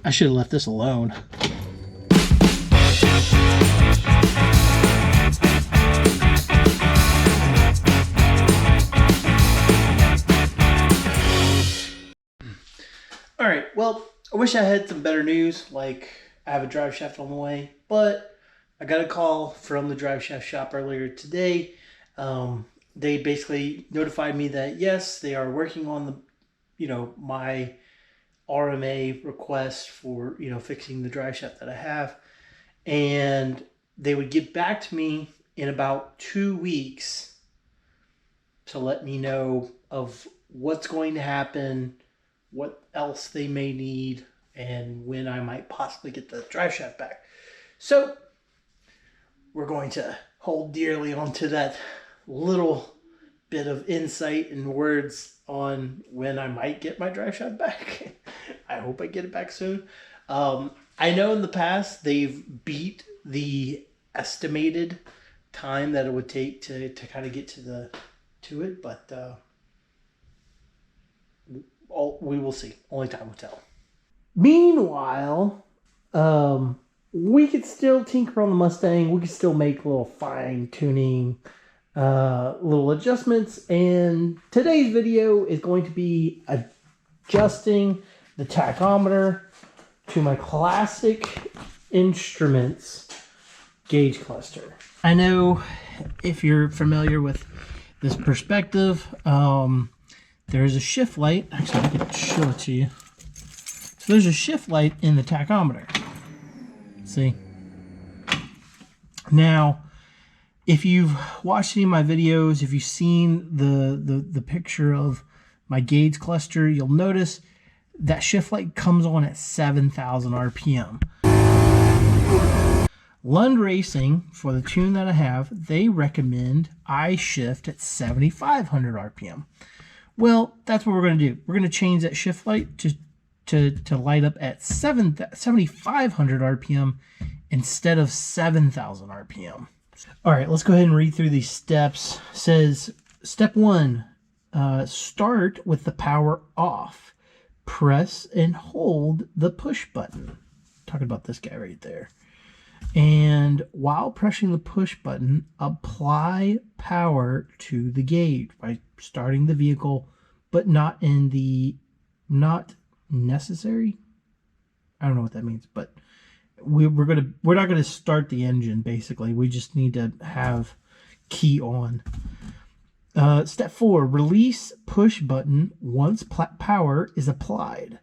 I should have left this alone. Alright, well, I wish I had some better news, like I have a drive shaft on the way, but I got a call from the drive shaft shop earlier today. They basically notified me that yes, they are working on my RMA request for, fixing the drive shaft that I have. And they would get back to me in about 2 weeks to let me know of what's going to happen, what else they may need, and when I might possibly get the drive shaft back. So we're going to hold dearly onto that little bit of insight and words on when I might get my drive shaft back. I hope I get it back soon. I know in the past they've beat the estimated time that it would take to kind of get to it, but we will see. Only time will tell. Meanwhile, we could still tinker on the Mustang. We could still make little fine tuning, little adjustments. And today's video is going to be adjusting the tachometer to my Classic Instruments gauge cluster. I know if you're familiar with this perspective, there's a shift light. Actually, I can show it to you. So there's a shift light in the tachometer. See? Now, if you've watched any of my videos, if you've seen the picture of my gauge cluster, you'll notice that shift light comes on at 7,000 RPM. Lund Racing, for the tune that I have, they recommend I shift at 7,500 RPM. Well, that's what we're going to do. We're going to change that shift light to light up at 7,500 RPM instead of 7,000 RPM. All right, let's go ahead and read through these steps. It says, step 1, start with the power off. Press and hold the push button. Talking about this guy right there. And while pressing the push button, apply power to the gauge by starting the vehicle, but not necessary. I don't know what that means, but we're not gonna start the engine. Basically, we just need to have key on. Step 4, release push button once power is applied.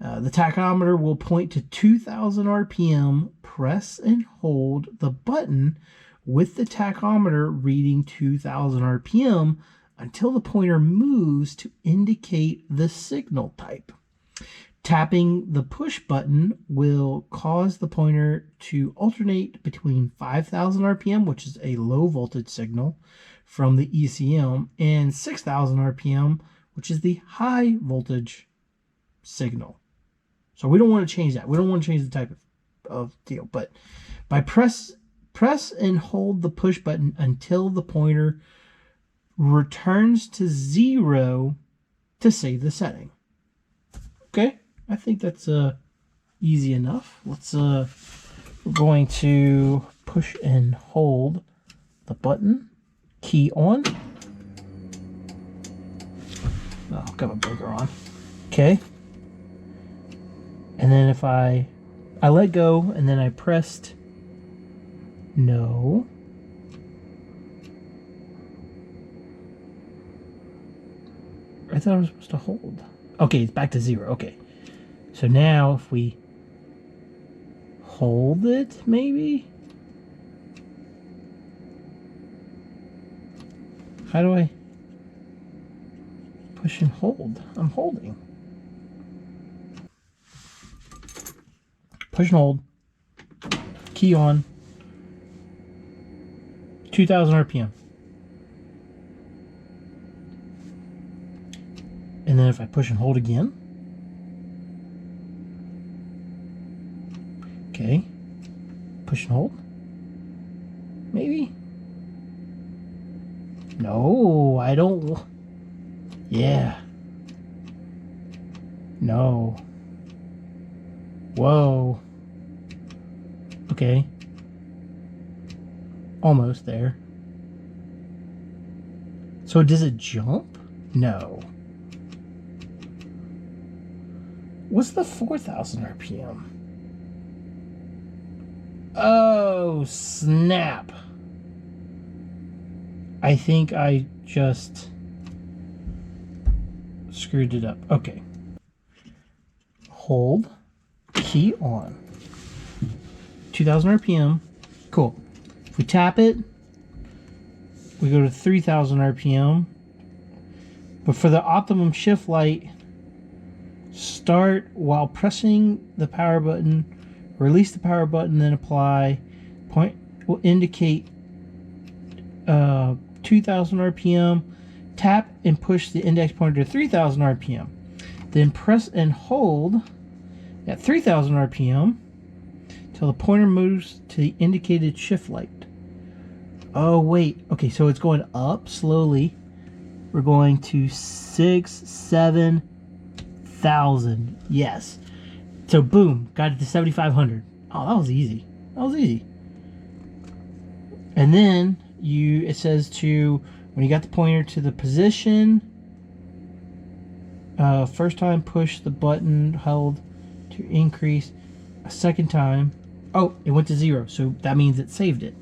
The tachometer will point to 2,000 RPM. Press and hold the button with the tachometer reading 2,000 RPM until the pointer moves to indicate the signal type. Tapping the push button will cause the pointer to alternate between 5,000 RPM, which is a low voltage signal from the ECM, and 6,000 RPM, which is the high voltage signal. So we don't want to change that. We don't want to change the type of deal. But by press and hold the push button until the pointer returns to 0 to save the setting. Okay, I think that's easy enough. We're going to push and hold the button. Key on. Oh, got my breaker on. Okay. And then if I let go and then I pressed no. I thought I was supposed to hold. Okay, it's back to 0. Okay. So now if we hold it, maybe? How do I push and hold? I'm holding. Push and hold. Key on. 2,000 RPM. And then if I push and hold again. Okay. Push and hold. Maybe. No, I don't. Yeah. No. Whoa. Okay. Almost there. So does it jump? No. What's the 4,000 RPM? Oh, snap. I think I just screwed it up. Okay. Hold. Key on. 2,000 RPM. Cool. If we tap it, we go to 3,000 RPM. But for the optimum shift light, start while pressing the power button, release the power button, then apply. Point will indicate 2,000 RPM. Tap and push the index pointer to 3,000 RPM. Then press and hold at 3,000 RPM till the pointer moves to the indicated shift light. Oh, wait. Okay, so it's going up slowly. We're going to 7,000. Yes. So, boom. Got it to 7,500. Oh, that was easy. That was easy. And then it says when you got the pointer to the position, first time push the button held to increase. A second time, oh, it went to 0, so that means it saved it.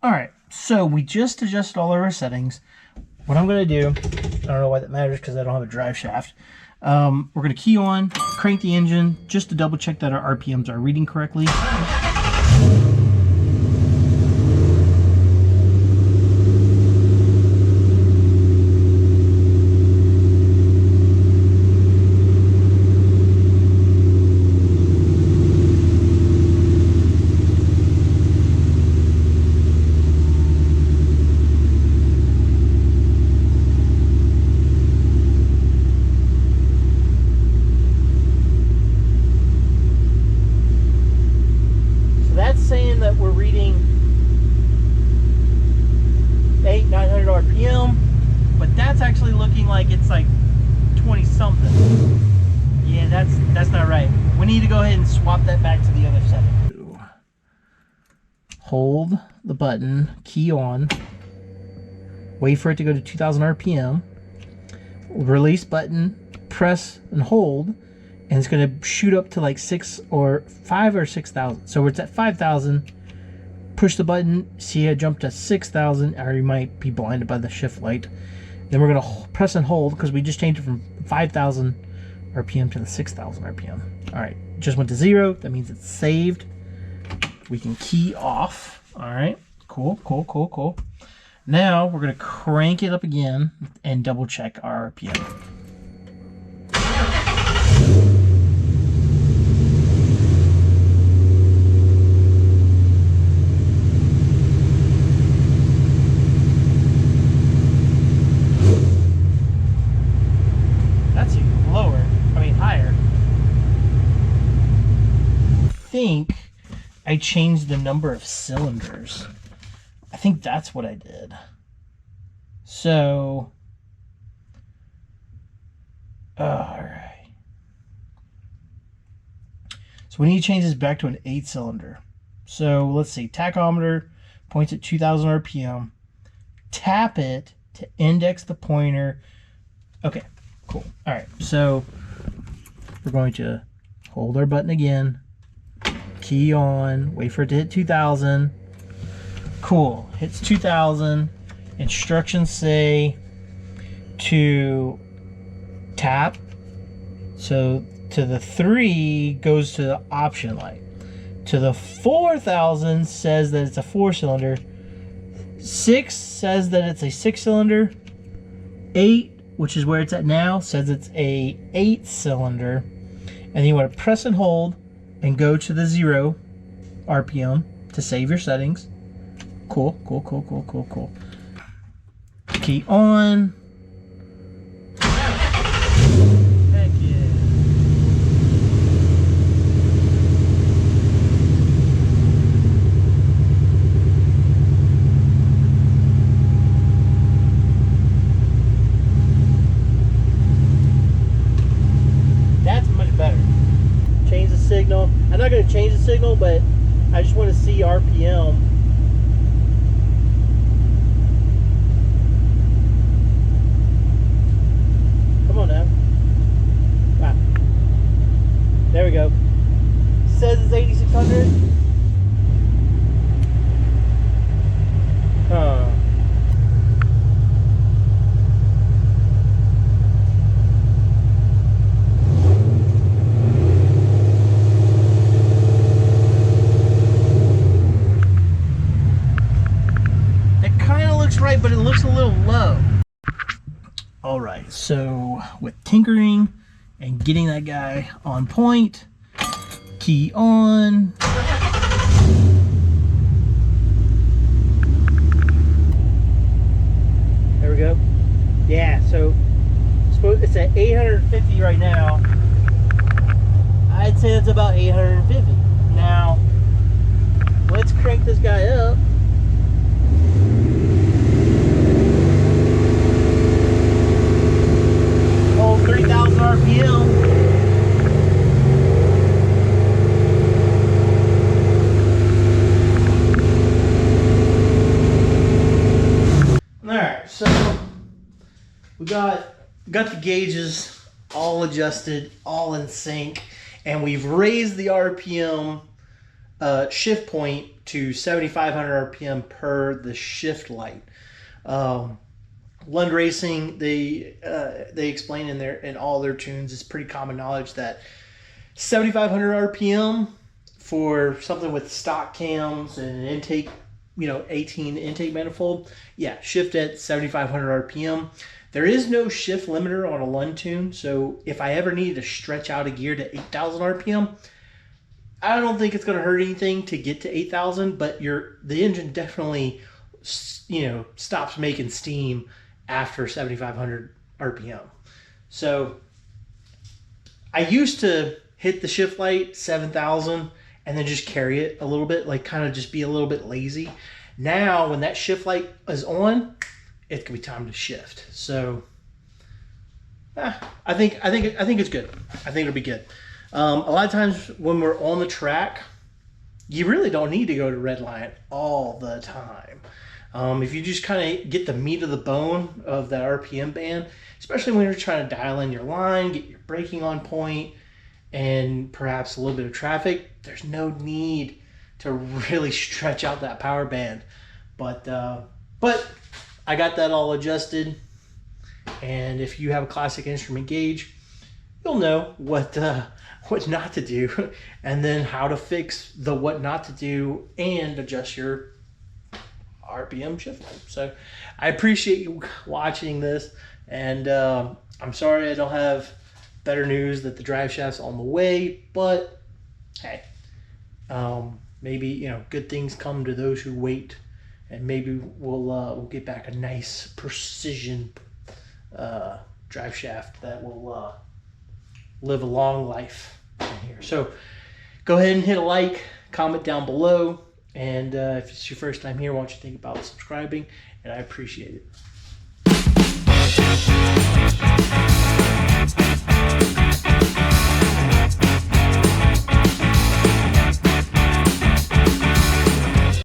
Alright, so we just adjusted all of our settings. What I'm going to do, I don't know why that matters because I don't have a drive shaft. We're going to key on, crank the engine just to double check that our RPMs are reading correctly. Saying that we're reading 900 RPM, but that's actually looking like it's like 20 something. Yeah, that's not right. We need to go ahead and swap that back to the other setting. Hold the button, key on, wait for it to go to 2,000 RPM, release button, press and hold, and it's going to shoot up to like 5 or 6,000. So it's at 5,000. Push the button. See it jump to 6,000, or you might be blinded by the shift light. Then we're going to press and hold because we just changed it from 5,000 RPM to the 6,000 RPM. All right, just went to 0. That means it's saved. We can key off. All right, cool, cool, cool, cool. Now we're going to crank it up again and double check our RPM. I think I changed the number of cylinders. I think that's what I did. So, all right. So we need to change this back to an 8-cylinder. So let's see. Tachometer points at 2,000 RPM. Tap it to index the pointer. Okay, cool. All right. So we're going to hold our button again. Key on, wait for it to hit 2,000. Cool, hits 2,000. Instructions say to tap. So to the 3 goes to the option light. To the 4,000 says that it's a 4-cylinder. 6 says that it's a 6-cylinder. 8, which is where it's at now, says it's a 8-cylinder. And then you want to press and hold and go to the 0 RPM to save your settings. Cool, cool, cool, cool, cool, cool. Key on. Heck yeah. That's much better. change the signal. I'm not going to change the signal, but I just want to see RPM. Come on now. Ah. There we go. Says it's 8,600. Huh. It kind of looks right, but it looks a little low. All right, so with tinkering and getting that guy on point, key on. There we go. Yeah, so it's at 850 right now. I'd say it's about 850. Now, let's crank this guy up. Oh, 3,000 RPM. Alright, so we got the gauges all adjusted, all in sync, and we've raised the RPM shift point to 7,500 RPM per the shift light. Lund Racing, they explain in all their tunes, it's pretty common knowledge that 7,500 RPM for something with stock cams and an intake, 18 intake manifold, yeah, shift at 7,500 RPM. There is no shift limiter on a Lund tune, so if I ever needed to stretch out a gear to 8,000 RPM, I don't think it's going to hurt anything to get to 8,000, but the engine definitely, stops making steam after 7,500 RPM. So I used to hit the shift light 7,000 and then just carry it a little bit, like kind of just be a little bit lazy. Now, when that shift light is on, it could be time to shift. So I think it's good. I think it'll be good. A lot of times when we're on the track, you really don't need to go to red line all the time. If you just kind of get the meat of the bone of that RPM band, especially when you're trying to dial in your line, get your braking on point, and perhaps a little bit of traffic, there's no need to really stretch out that power band. But I got that all adjusted, and if you have a classic instrument gauge, you'll know what not to do, and then how to fix the what not to do and adjust your RPM shift. So I appreciate you watching this, and I'm sorry I don't have better news that the drive shaft's on the way, but hey, maybe good things come to those who wait, and maybe we'll get back a nice precision drive shaft that will live a long life in here. So go ahead and hit a like, comment down below, and if it's your first time here, why don't you think about subscribing, and I appreciate it.